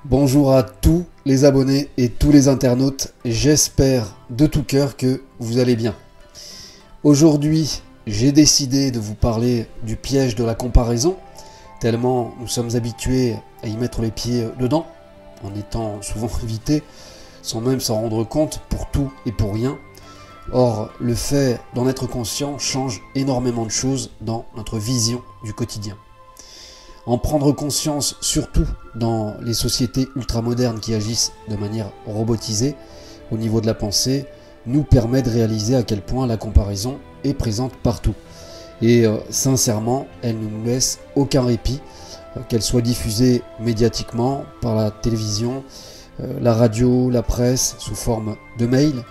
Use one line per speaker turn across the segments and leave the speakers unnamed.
Bonjour à tous les abonnés et tous les internautes, j'espère de tout cœur que vous allez bien. Aujourd'hui, j'ai décidé de vous parler du piège de la comparaison, tellement nous sommes habitués à y mettre les pieds dedans, en étant souvent invités, sans même s'en rendre compte pour tout et pour rien. Or, le fait d'en être conscient change énormément de choses dans notre vision du quotidien. En prendre conscience, surtout dans les sociétés ultramodernes qui agissent de manière robotisée au niveau de la pensée, nous permet de réaliser à quel point la comparaison est présente partout. Et sincèrement, elle ne nous laisse aucun répit, qu'elle soit diffusée médiatiquement par la télévision, la radio, la presse, sous forme de mails,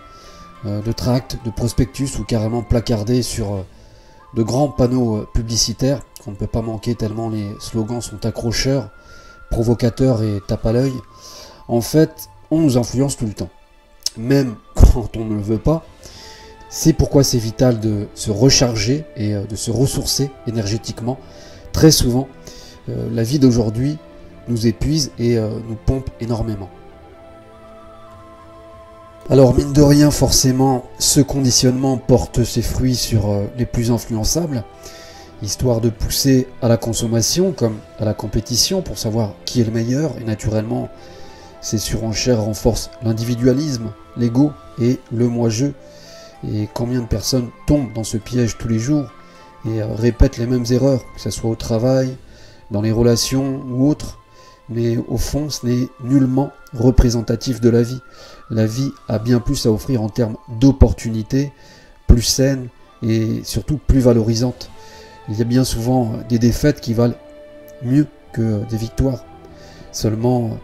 de tracts, de prospectus ou carrément placardée sur de grands panneaux publicitaires qu'on ne peut pas manquer tellement les slogans sont accrocheurs, provocateurs et tape à l'œil. En fait, on nous influence tout le temps, même quand on ne le veut pas. C'est pourquoi c'est vital de se recharger et de se ressourcer énergétiquement. Très souvent, la vie d'aujourd'hui nous épuise et nous pompe énormément. Alors mine de rien, forcément, ce conditionnement porte ses fruits sur les plus influençables, histoire de pousser à la consommation comme à la compétition pour savoir qui est le meilleur. Et naturellement, ces surenchères renforcent l'individualisme, l'ego et le moi-je. Et combien de personnes tombent dans ce piège tous les jours et répètent les mêmes erreurs, que ce soit au travail, dans les relations ou autres. Mais au fond, ce n'est nullement représentatif de la vie. La vie a bien plus à offrir en termes d'opportunités, plus saines et surtout plus valorisantes. Il y a bien souvent des défaites qui valent mieux que des victoires. Seulement,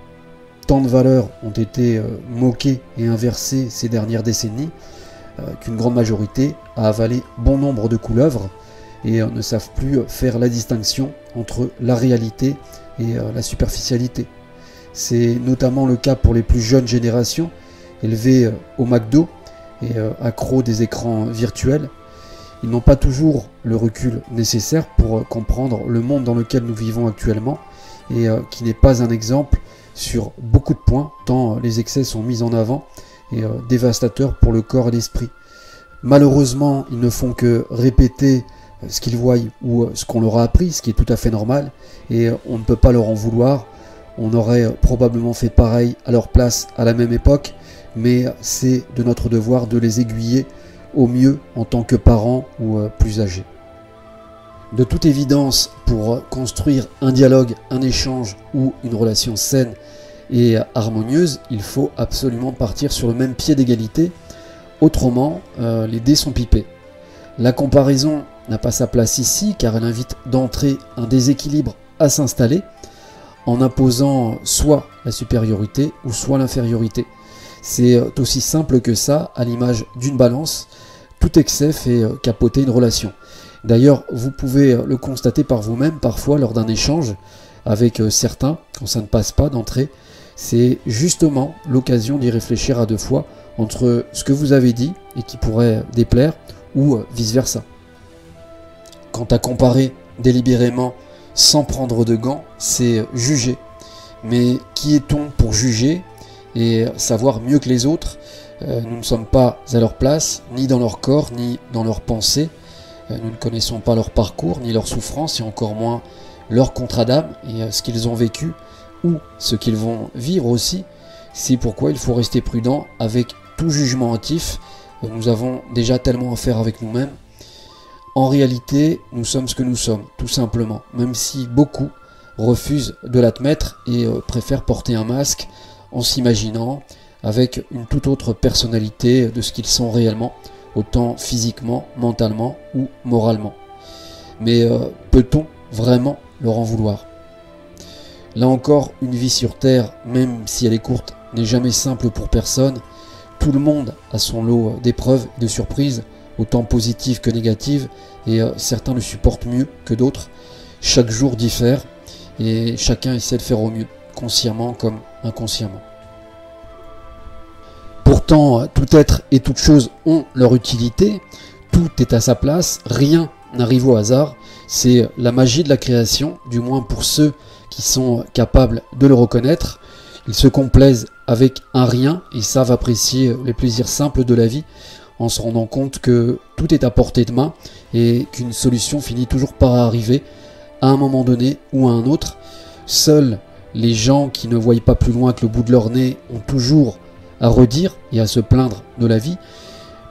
tant de valeurs ont été moquées et inversées ces dernières décennies qu'une grande majorité a avalé bon nombre de couleuvres et ne savent plus faire la distinction entre la réalité et la superficialité. C'est notamment le cas pour les plus jeunes générations, élevées au McDo et accros des écrans virtuels. Ils n'ont pas toujours le recul nécessaire pour comprendre le monde dans lequel nous vivons actuellement et qui n'est pas un exemple sur beaucoup de points, tant les excès sont mis en avant et dévastateurs pour le corps et l'esprit. Malheureusement, ils ne font que répéter ce qu'ils voient ou ce qu'on leur a appris, ce qui est tout à fait normal, et on ne peut pas leur en vouloir. On aurait probablement fait pareil à leur place à la même époque, mais c'est de notre devoir de les aiguiller au mieux en tant que parents ou plus âgés. De toute évidence, pour construire un dialogue, un échange ou une relation saine et harmonieuse, il faut absolument partir sur le même pied d'égalité, autrement les dés sont pipés. La comparaison n'a pas sa place ici car elle invite d'entrer un déséquilibre à s'installer en imposant soit la supériorité ou soit l'infériorité. C'est aussi simple que ça, à l'image d'une balance, tout excès fait capoter une relation. D'ailleurs, vous pouvez le constater par vous-même parfois lors d'un échange avec certains, quand ça ne passe pas d'entrée. C'est justement l'occasion d'y réfléchir à deux fois entre ce que vous avez dit et qui pourrait déplaire ou vice-versa. Quant à comparer délibérément sans prendre de gants, c'est juger. Mais qui est-on pour juger et savoir mieux que les autres? Nous ne sommes pas à leur place, ni dans leur corps, ni dans leurs pensées. Nous ne connaissons pas leur parcours, ni leur souffrance, et encore moins leur contrat d'âme et ce qu'ils ont vécu, ou ce qu'ils vont vivre aussi. C'est pourquoi il faut rester prudent avec tout jugement hâtif. Nous avons déjà tellement à faire avec nous-mêmes. En réalité, nous sommes ce que nous sommes, tout simplement, même si beaucoup refusent de l'admettre et préfèrent porter un masque en s'imaginant avec une toute autre personnalité de ce qu'ils sont réellement, autant physiquement, mentalement ou moralement. Mais peut-on vraiment leur en vouloir? Là encore, une vie sur Terre, même si elle est courte, n'est jamais simple pour personne. Tout le monde a son lot d'épreuves et de surprises, autant positives que négatives, et certains le supportent mieux que d'autres. Chaque jour diffère, et chacun essaie de faire au mieux, consciemment comme inconsciemment. Pourtant, tout être et toute chose ont leur utilité, tout est à sa place, rien n'arrive au hasard, c'est la magie de la création, du moins pour ceux qui sont capables de le reconnaître. Ils se complaisent avec un rien et savent apprécier les plaisirs simples de la vie en se rendant compte que tout est à portée de main et qu'une solution finit toujours par arriver à un moment donné ou à un autre. Seuls les gens qui ne voient pas plus loin que le bout de leur nez ont toujours à redire et à se plaindre de la vie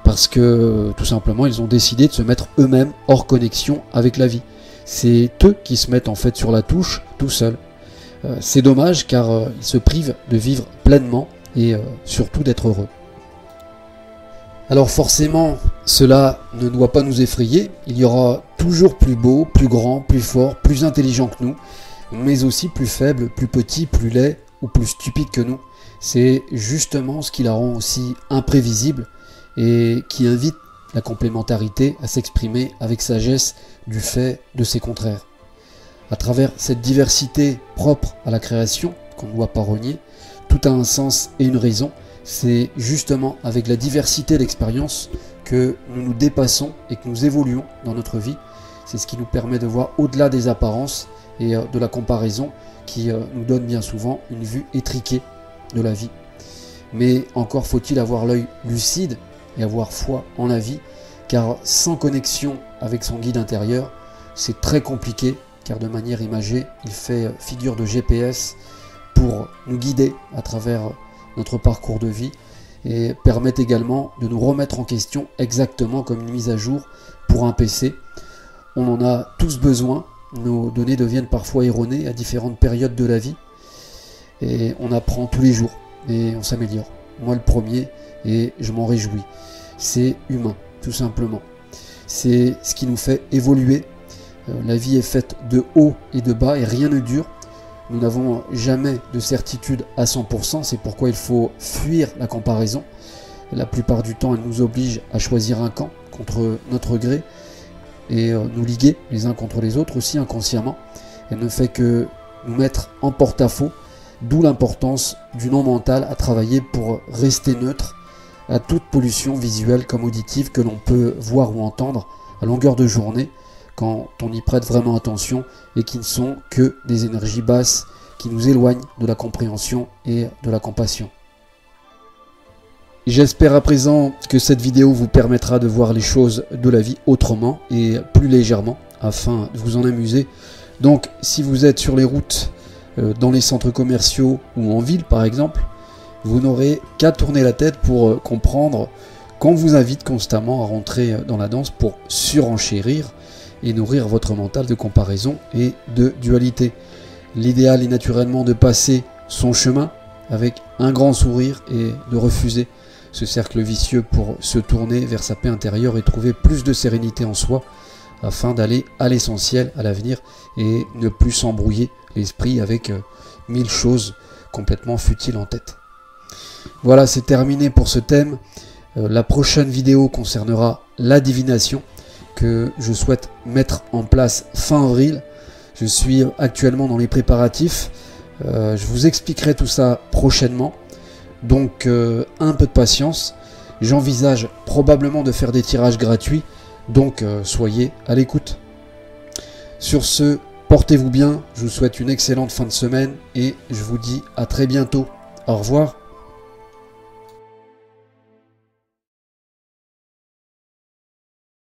parce que tout simplement ils ont décidé de se mettre eux-mêmes hors connexion avec la vie. C'est eux qui se mettent en fait sur la touche tout seuls. C'est dommage car ils se privent de vivre pleinement et surtout d'être heureux. Alors forcément, cela ne doit pas nous effrayer. Il y aura toujours plus beau, plus grand, plus fort, plus intelligent que nous, mais aussi plus faible, plus petit, plus laid ou plus stupide que nous. C'est justement ce qui la rend aussi imprévisible et qui invite la complémentarité à s'exprimer avec sagesse du fait de ses contraires. À travers cette diversité propre à la création, qu'on ne doit pas renier, tout a un sens et une raison. C'est justement avec la diversité d'expériences que nous nous dépassons et que nous évoluons dans notre vie. C'est ce qui nous permet de voir au-delà des apparences et de la comparaison qui nous donne bien souvent une vue étriquée de la vie. Mais encore faut-il avoir l'œil lucide et avoir foi en la vie, car sans connexion avec son guide intérieur, c'est très compliqué, car de manière imagée, il fait figure de GPS pour nous guider à travers notre parcours de vie et permet également de nous remettre en question exactement comme une mise à jour pour un PC. On en a tous besoin, nos données deviennent parfois erronées à différentes périodes de la vie et on apprend tous les jours et on s'améliore. Moi le premier, et je m'en réjouis. C'est humain, tout simplement. C'est ce qui nous fait évoluer. La vie est faite de haut et de bas et rien ne dure. Nous n'avons jamais de certitude à 100%, c'est pourquoi il faut fuir la comparaison. La plupart du temps, elle nous oblige à choisir un camp contre notre gré et nous liguer les uns contre les autres aussi inconsciemment. Elle ne fait que nous mettre en porte-à-faux, d'où l'importance du non mental à travailler pour rester neutre à toute pollution visuelle comme auditive que l'on peut voir ou entendre à longueur de journée quand on y prête vraiment attention et qui ne sont que des énergies basses qui nous éloignent de la compréhension et de la compassion. J'espère à présent que cette vidéo vous permettra de voir les choses de la vie autrement et plus légèrement afin de vous en amuser. Donc si vous êtes sur les routes, dans les centres commerciaux ou en ville par exemple, vous n'aurez qu'à tourner la tête pour comprendre qu'on vous invite constamment à rentrer dans la danse pour surenchérir et nourrir votre mental de comparaison et de dualité. L'idéal est naturellement de passer son chemin avec un grand sourire et de refuser ce cercle vicieux pour se tourner vers sa paix intérieure et trouver plus de sérénité en soi afin d'aller à l'essentiel, à l'avenir et ne plus s'embrouiller l'esprit avec 1000 choses complètement futiles en tête. Voilà, c'est terminé pour ce thème. La prochaine vidéo concernera la divination que je souhaite mettre en place fin avril. Je suis actuellement dans les préparatifs. Je vous expliquerai tout ça prochainement. Donc un peu de patience. J'envisage probablement de faire des tirages gratuits. Donc soyez à l'écoute. Sur ce, portez-vous bien. Je vous souhaite une excellente fin de semaine et je vous dis à très bientôt. Au revoir.